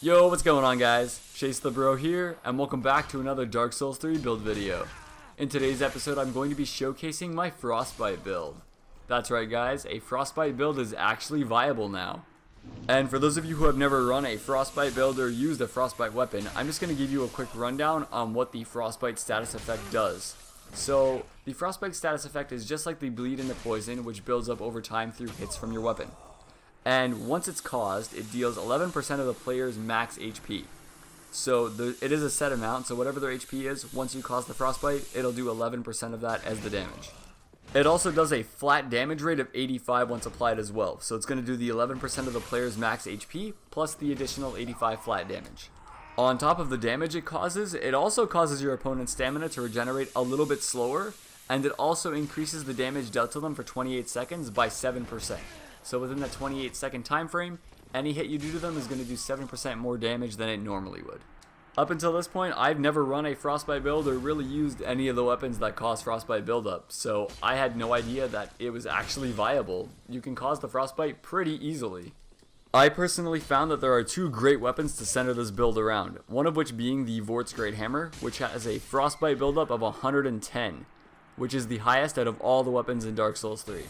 Yo, what's going on guys? Chase the Bro here, and welcome back to another Dark Souls 3 build video. In today's episode, I'm going to be showcasing my Frostbite build. That's right guys, a Frostbite build is actually viable now. And for those of you who have never run a Frostbite build or used a Frostbite weapon, I'm just going to give you a quick rundown on what the Frostbite status effect does. So, the Frostbite status effect is just like the bleed into poison, which builds up over time through hits from your weapon. And once it's caused, it deals 11% of the player's max HP. So it is a set amount, so whatever their HP is, once you cause the Frostbite, it'll do 11% of that as the damage. It also does a flat damage rate of 85 once applied as well, so it's going to do the 11% of the player's max HP, plus the additional 85 flat damage. On top of the damage it causes, it also causes your opponent's stamina to regenerate a little bit slower, and it also increases the damage dealt to them for 28 seconds by 7%. So within that 28-second time frame, any hit you do to them is going to do 7% more damage than it normally would. Up until this point, I've never run a Frostbite build or really used any of the weapons that cause Frostbite buildup, so I had no idea that it was actually viable. You can cause the Frostbite pretty easily. I personally found that there are two great weapons to center this build around, one of which being the Vort's Great Hammer, which has a Frostbite buildup of 110, which is the highest out of all the weapons in Dark Souls 3.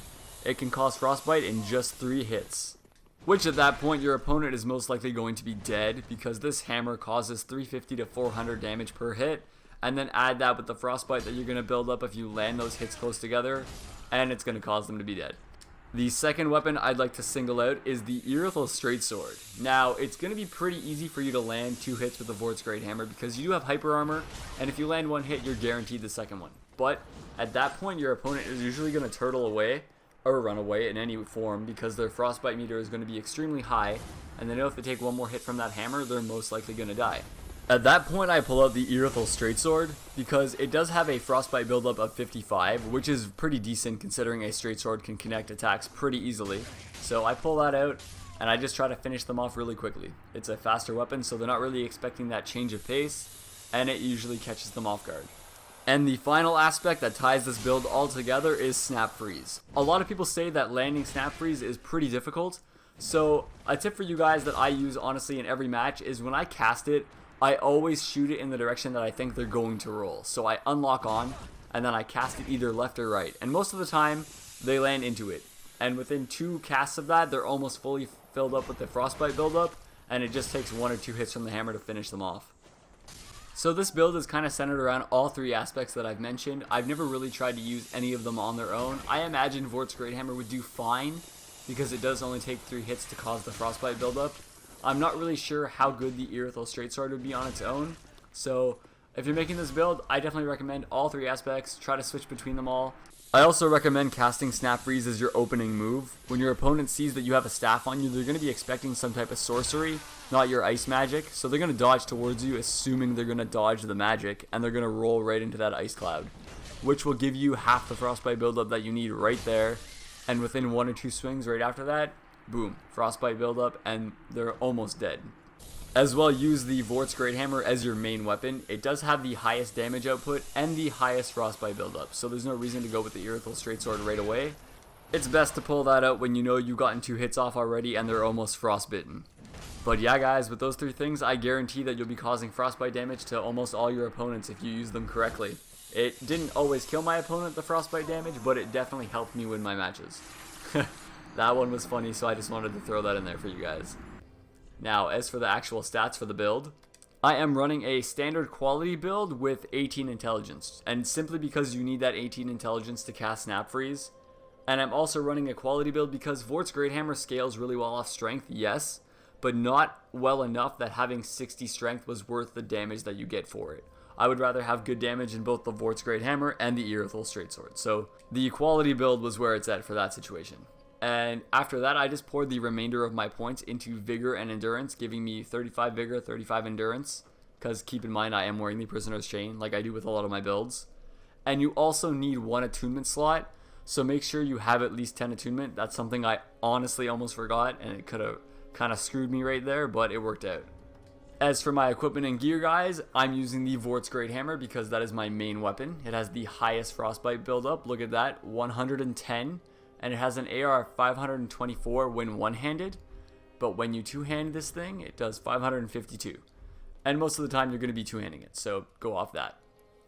It can cause Frostbite in just 3 hits. Which at that point your opponent is most likely going to be dead, because this hammer causes 350 to 400 damage per hit, and then add that with the Frostbite that you're going to build up if you land those hits close together, and it's going to cause them to be dead. The second weapon I'd like to single out is the Earful Straight-Sword. Now, it's going to be pretty easy for you to land 2 hits with the Vort's Great Hammer, because you do have hyper armor, and if you land 1 hit, you're guaranteed the second one. But at that point, your opponent is usually going to turtle away, or run away in any form, because their Frostbite meter is going to be extremely high, and they know if they take one more hit from that hammer, they're most likely going to die. At that point, I pull out the Earful Straight-Sword, because it does have a Frostbite buildup of 55, which is pretty decent considering a Straight-Sword can connect attacks pretty easily. So I pull that out, and I just try to finish them off really quickly. It's a faster weapon, so they're not really expecting that change of pace, and it usually catches them off guard. And the final aspect that ties this build all together is Snap Freeze. A lot of people say that landing Snap Freeze is pretty difficult, so a tip for you guys that I use honestly in every match is when I cast it, I always shoot it in the direction that I think they're going to roll. So I unlock on, and then I cast it either left or right, and most of the time they land into it. And within 2 casts of that, they're almost fully filled up with the Frostbite buildup, and it just takes 1 or 2 hits from the hammer to finish them off. So this build is kind of centered around all 3 aspects that I've mentioned. I've never really tried to use any of them on their own. I imagine Vort's Great Hammer would do fine, because it does only take 3 hits to cause the Frostbite buildup. I'm not really sure how good the Earful Straight-Sword would be on its own. So if you're making this build, I definitely recommend all 3 aspects. Try to switch between them all. I also recommend casting Snap Freeze as your opening move. When your opponent sees that you have a staff on you, they're going to be expecting some type of sorcery, not your ice magic. So they're going to dodge towards you, assuming they're going to dodge the magic, and they're going to roll right into that ice cloud, which will give you half the Frostbite buildup that you need right there. And within 1 or 2 swings right after that, boom, Frostbite buildup, and they're almost dead. As well, use the Vort's Great Hammer as your main weapon. It does have the highest damage output and the highest Frostbite buildup, so there's no reason to go with the Earful Straight-Sword right away. It's best to pull that out when you know you've gotten 2 hits off already and they're almost frostbitten. But yeah guys, with those 3 things, I guarantee that you'll be causing Frostbite damage to almost all your opponents if you use them correctly. It didn't always kill my opponent, the Frostbite damage, but it definitely helped me win my matches. That one was funny, so I just wanted to throw that in there for you guys. Now, as for the actual stats for the build, I am running a standard quality build with 18 intelligence, and simply because you need that 18 intelligence to cast Snap Freeze. And I'm also running a quality build because Vort's Great Hammer scales really well off strength, yes, but not well enough that having 60 strength was worth the damage that you get for it. I would rather have good damage in both the Vort's Great Hammer and the Earful Straight-Sword, so the quality build was where it's at for that situation. And after that, I just poured the remainder of my points into Vigor and Endurance, giving me 35 Vigor, 35 Endurance, because keep in mind I am wearing the Prisoner's Chain, like I do with a lot of my builds. And you also need 1 attunement slot, so make sure you have at least 10 attunement. That's something I honestly almost forgot, and it could have kind of screwed me right there, but it worked out. As for my equipment and gear guys, I'm using the Vort's Great Hammer because that is my main weapon. It has the highest Frostbite buildup, look at that, 110. And it has an AR of 524 when one-handed, but when you two-hand this thing, it does 552. And most of the time you're going to be two-handing it, so go off that.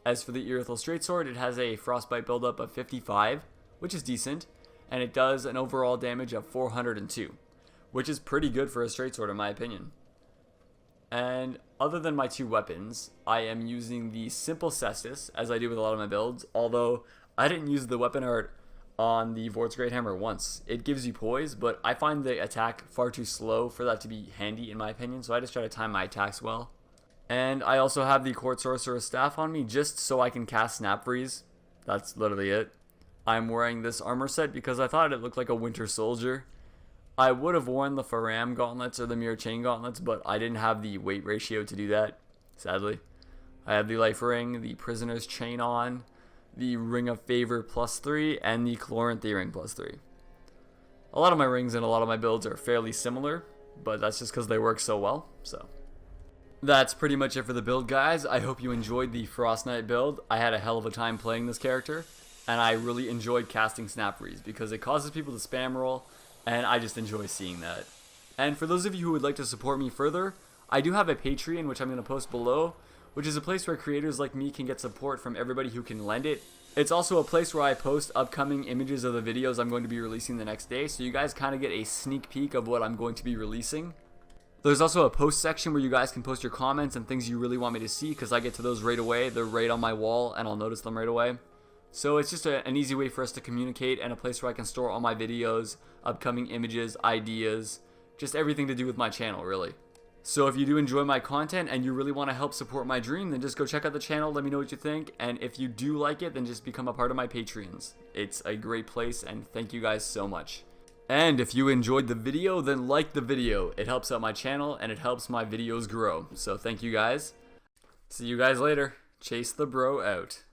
As for the Earful straight sword, it has a Frostbite buildup of 55, which is decent, and it does an overall damage of 402, which is pretty good for a straight sword in my opinion. And other than my two weapons, I am using the simple cestus, as I do with a lot of my builds, although I didn't use the weapon art on the Vort's Great Hammer once. It gives you poise, but I find the attack far too slow for that to be handy in my opinion, so I just try to time my attacks well. And I also have the Court Sorcerer's Staff on me just so I can cast Snap Freeze. That's literally it. I'm wearing this armor set because I thought it looked like a winter soldier. I would have worn the Faram gauntlets or the Mirror Chain gauntlets, but I didn't have the weight ratio to do that, sadly. I have the Life Ring, the Prisoner's Chain on, the Ring of Favor +3, and the Chloranthy Ring +3. A lot of my rings and a lot of my builds are fairly similar, but that's just because they work so well, so. That's pretty much it for the build, guys. I hope you enjoyed the Frost Knight build. I had a hell of a time playing this character, and I really enjoyed casting Snap Freeze because it causes people to spam roll, and I just enjoy seeing that. And for those of you who would like to support me further, I do have a Patreon, which I'm going to post below, which is a place where creators like me can get support from everybody who can lend it. It's also a place where I post upcoming images of the videos I'm going to be releasing the next day, so you guys kind of get a sneak peek of what I'm going to be releasing. There's also a post section where you guys can post your comments and things you really want me to see, because I get to those right away. They're right on my wall and I'll notice them right away. So it's just an easy way for us to communicate, and a place where I can store all my videos, upcoming images, ideas, just everything to do with my channel really. So if you do enjoy my content and you really want to help support my dream, then just go check out the channel, let me know what you think, and if you do like it, then just become a part of my Patreons. It's a great place, and thank you guys so much. And if you enjoyed the video, then like the video. It helps out my channel and it helps my videos grow. So thank you guys. See you guys later. Chase the Bro out.